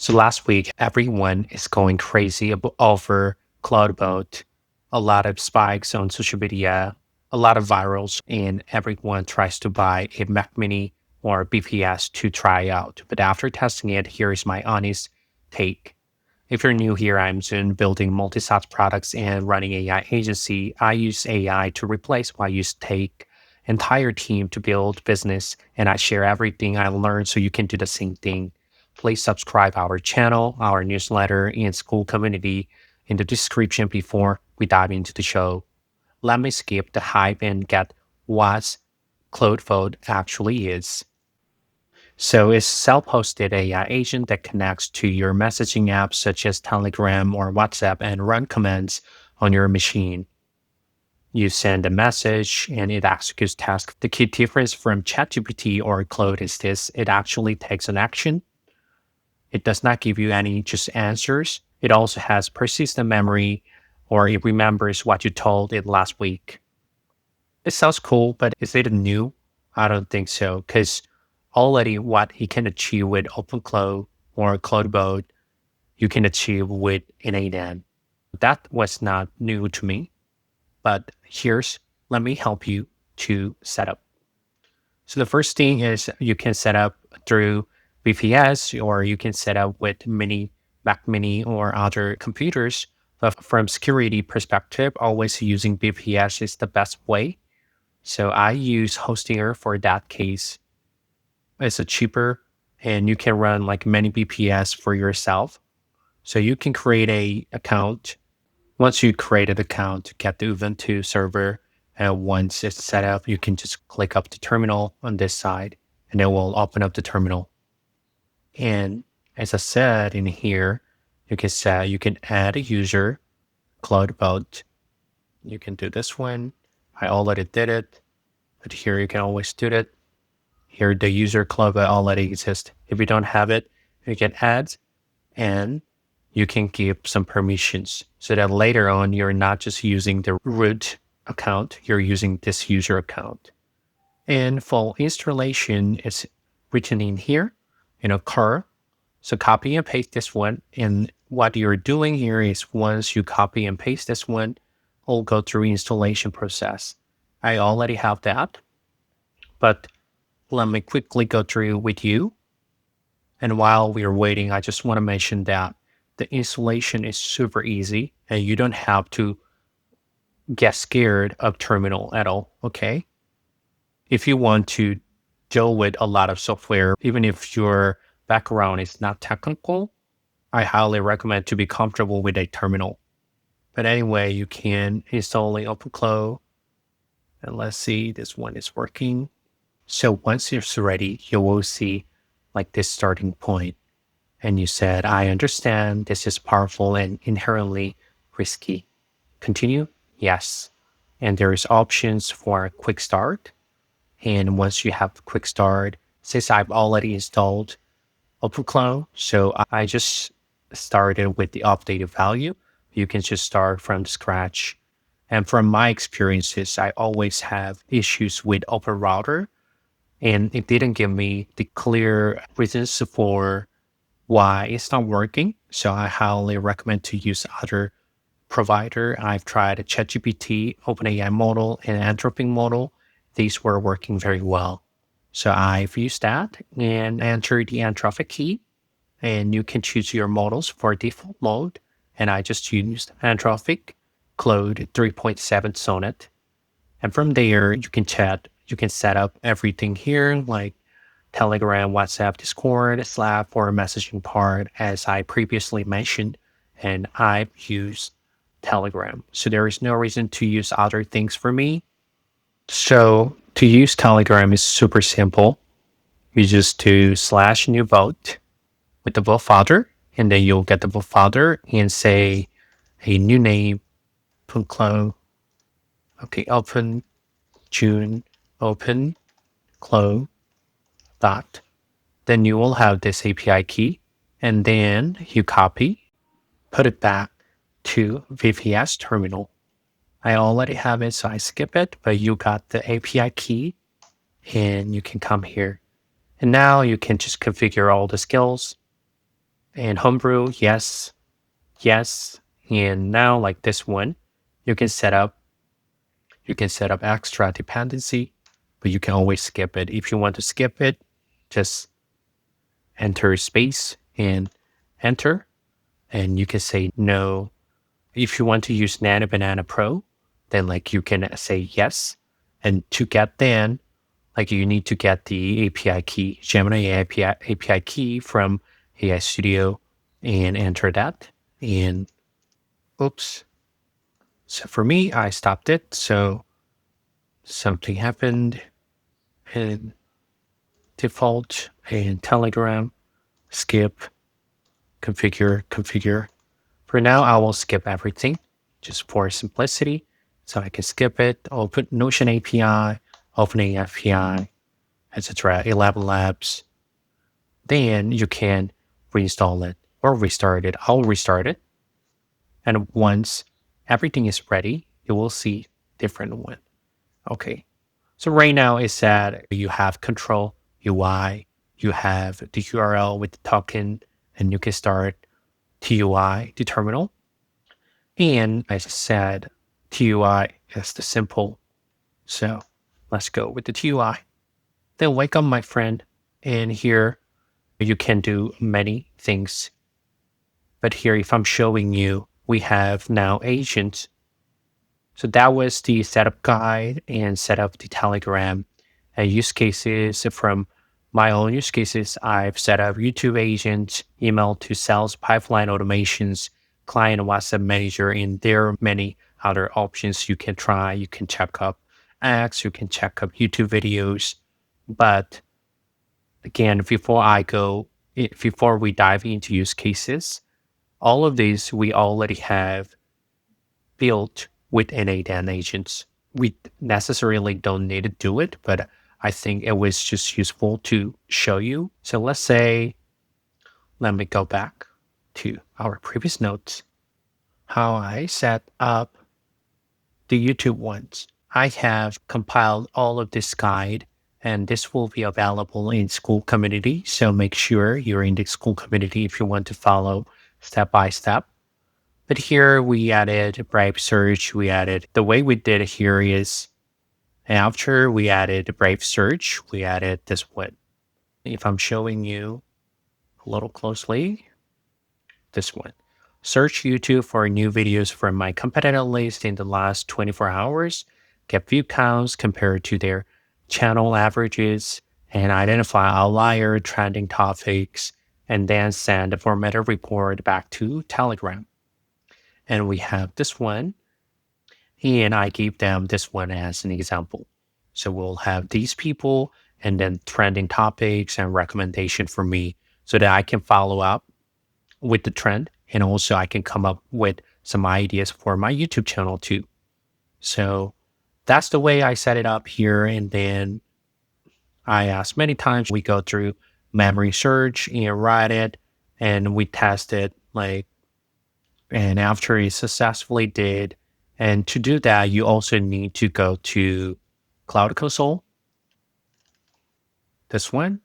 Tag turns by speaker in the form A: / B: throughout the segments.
A: So last week, everyone is going crazy over ClawdBot. A lot of spikes on social media, a lot of virals, and everyone tries to buy a Mac Mini or BPS to try out. But after testing it, here is my honest take. If you're new here, I'm soon building multi-SaaS products and running AI agency. I use AI to replace what I used to take entire team to build business, and I share everything I learned so you can do the same thing. Please subscribe our channel, our newsletter, and school community in the description before we dive into the show. Let me skip the hype and get what ClawdBot actually is. So it's self-hosted AI agent that connects to your messaging apps such as Telegram or WhatsApp and run commands on your machine. You send a message and it executes tasks. The key difference from ChatGPT or Claude is this: it actually takes an action. It does not give you any just answers. It also has persistent memory, or it remembers what you told it last week. It sounds cool, but is it new? I don't think so, because already what it can achieve with OpenCloud or ClawdBot, you can achieve with n8n. That was not new to me, but let me help you to set up. So the first thing is you can set up through VPS, or you can set up with Mac Mini or other computers. But from security perspective, always using VPS is the best way. So I use Hostinger for that case. It's a cheaper, and you can run like many VPS for yourself. So you can create a account. Once you create an account, get the Ubuntu server, and once it's set up, you can just click up the terminal on this side, and it will open up the terminal. And as I said in here, you can add a user, ClawdBot. You can do this one. I already did it, but here you can always do it. Here the user ClawdBot already exists. If you don't have it, you can add, and you can give some permissions so that later on you're not just using the root account, you're using this user account. And for installation, it's written in here in a car. So copy and paste this one. And what you're doing here is once you copy and paste this one, it'll go through installation process. I already have that, but let me quickly go through with you. And while we're waiting, I just want to mention that the installation is super easy and you don't have to get scared of terminal at all, okay? If you want to deal with a lot of software, even if your background is not technical, I highly recommend to be comfortable with a terminal. But anyway, you can install in OpenCloud. And let's see, this one is working. So once it's ready, you will see like this starting point. And you said, I understand this is powerful and inherently risky. Continue? Yes. And there is options for a quick start. And once you have quick start, since I've already installed OpenCloud, so I just started with the updated value. You can just start from scratch. And from my experiences, I always have issues with OpenRouter, and it didn't give me the clear reasons for why it's not working. So I highly recommend to use other provider. I've tried ChatGPT, OpenAI model, and Anthropic model. These were working very well. So I've used that and entered the Anthropic key, and you can choose your models for default mode. And I just used Anthropic Claude 3.7 Sonnet. And from there, you can set up everything here, like Telegram, WhatsApp, Discord, Slack for messaging part, as I previously mentioned, and I've used Telegram. So there is no reason to use other things for me. So to use Telegram is super simple. You just do /new vote with the BotFather, and then you'll get the BotFather and say a new name, clone. Okay, open June, open clone dot. Then you will have this API key, and then you copy, put it back to VPS terminal. I already have it, so I skip it, but you got the API key, and you can come here. And now you can just configure all the skills. And Homebrew, yes, yes. And now like this one, you can set up extra dependency, but you can always skip it. If you want to skip it, just enter space and enter, and you can say no. If you want to use Nano Banana Pro, then like you can say yes. And to get then, like you need to get the API key, Gemini API key from AI Studio and enter that. And oops. So for me, I stopped it. So something happened in default and Telegram, skip, configure. For now, I will skip everything just for simplicity. So I can skip it. I'll put Notion API, Opening API, etc. 11 Labs. Then you can reinstall it or restart it. I'll restart it. And once everything is ready, you will see different one. Okay. So right now it said you have control UI, you have the URL with the token, and you can start TUI, the terminal. And I said TUI is the simple. So let's go with the TUI. Then welcome, my friend. And here you can do many things. But here, if I'm showing you, we have now agents. So that was the setup guide and setup the Telegram and use cases. From my own use cases, I've set up YouTube agents, email to sales pipeline automations, client WhatsApp manager, and there are many other options you can try. You can check up X, you can check up YouTube videos. But again, before we dive into use cases, all of these we already have built with innate agents. We necessarily don't need to do it, but I think it was just useful to show you. So let's say, let me go back to our previous notes, how I set up the YouTube ones. I have compiled all of this guide, and this will be available in school community. So make sure you're in the school community if you want to follow step by step. But here we added Brave Search. The way we did it here is after we added Brave Search, we added this one. If I'm showing you a little closely, this one. Search YouTube for new videos from my competitor list in the last 24 hours, get view counts compared to their channel averages, and identify outlier trending topics, and then send a formatted report back to Telegram. And we have this one, and I gave them this one as an example. So we'll have these people and then trending topics and recommendation for me so that I can follow up with the trend. And also I can come up with some ideas for my YouTube channel too. So that's the way I set it up here. And then I asked many times, we go through memory search and write it, and we test it and after it successfully did. And to do that, you also need to go to Cloud Console, this one.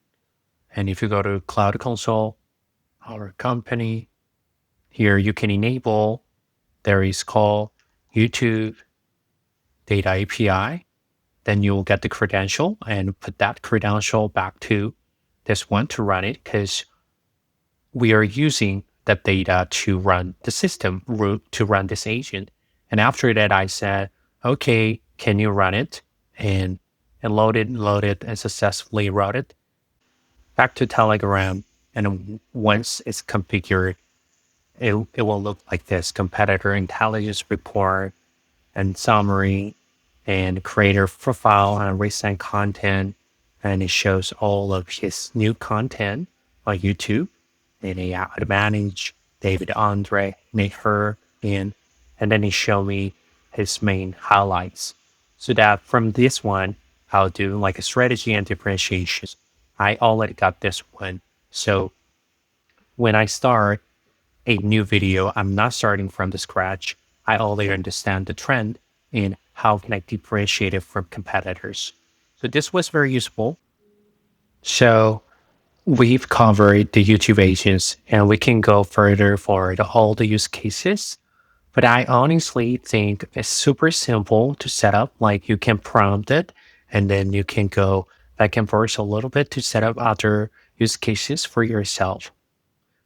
A: And if you go to Cloud Console, our company, here you can enable, there is called YouTube Data API. Then you will get the credential and put that credential back to this one to run it, because we are using that data to run the system, to run this agent. And after that, I said, okay, can you run it? And load it, and successfully wrote it back to Telegram. And once it's configured, it will look like this: competitor intelligence report and summary and creator profile and recent content. And it shows all of his new content on YouTube. And AI Advantage, David Andre, Nate Her, and then he showed me his main highlights. So that from this one, I'll do like a strategy and differentiation. I already got this one. So when I start a new video, I'm not starting from the scratch. I already understand the trend and how can I differentiate it from competitors. So this was very useful. So We've covered the YouTube agents and we can go further for all the use cases. But I honestly think it's super simple to set up. Like you can prompt it and then you can go back and forth a little bit to set up other use cases for yourself.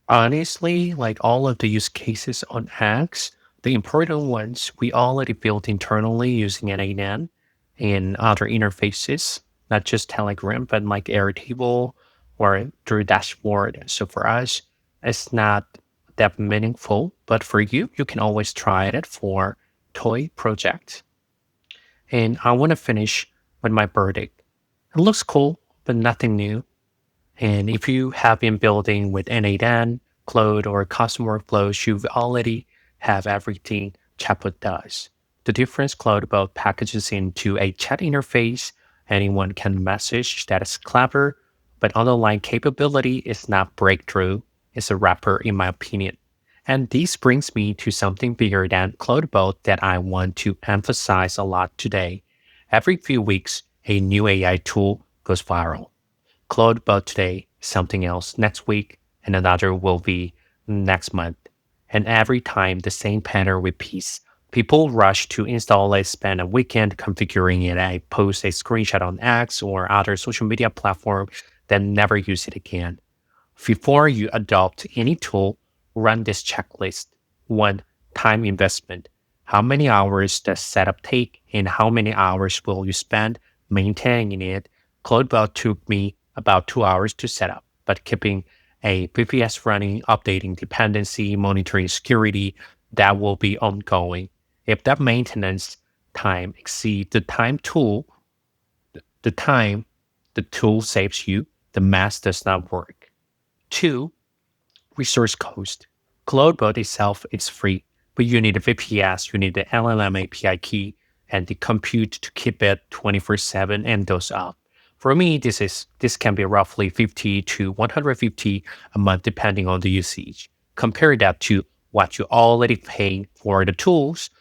A: Honestly, like all of the use cases on X, the important ones we already built internally using n8n and other interfaces, not just Telegram, but like Airtable or through dashboard. So for us, it's not that meaningful, but for you, you can always try it for toy project. And I want to finish with my verdict. It looks cool, but nothing new. And if you have been building with N8N, Claude, or custom workflows, you already have everything Chatbot does. The difference CloudBot packages into a chat interface. Anyone can message that is clever, but underlying capability is not breakthrough. It's a wrapper, in my opinion. And this brings me to something bigger than CloudBot that I want to emphasize a lot today. Every few weeks, a new AI tool goes viral. ClawdBot today, something else next week, and another will be next month. And every time the same pattern repeats, people rush to install it, spend a weekend configuring it, I post a screenshot on X or other social media platform, then never use it again. Before you adopt any tool, run this checklist. One, time investment. How many hours does setup take and how many hours will you spend maintaining it? CloudBot took me about 2 hours to set up, but keeping a PPS running, updating dependency, monitoring security, that will be ongoing. If that maintenance time exceeds the time the tool saves you, the math does not work. Two, resource cost. CloudBot itself is free, but you need a VPS, you need the LLM API key, and the compute to keep it 24/7 and those up. For me, this can be roughly 50 to 150 a month depending on the usage. Compare that to what you already paying for the tools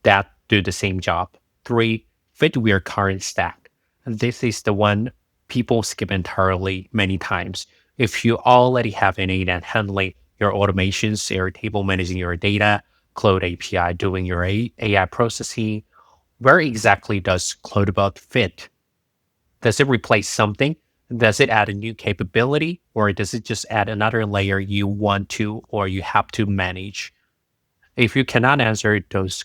A: that do the same job. Three, fit with your current stack. And this is the one people skip entirely many times. If you already have an agent handling your automations, Airtable managing your data, Claude API doing your AI processing, where exactly does CloudBot fit? Does it replace something? Does it add a new capability? Or does it just add another layer you want to or you have to manage? If you cannot answer those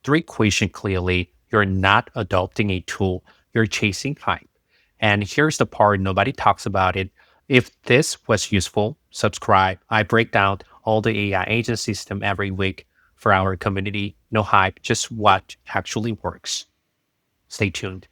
A: three questions clearly, you're not adopting a tool, you're chasing hype. And here's the part nobody talks about it. If this was useful, subscribe. I break down all the AI agent system every week for our community. No hype, just what actually works. Stay tuned.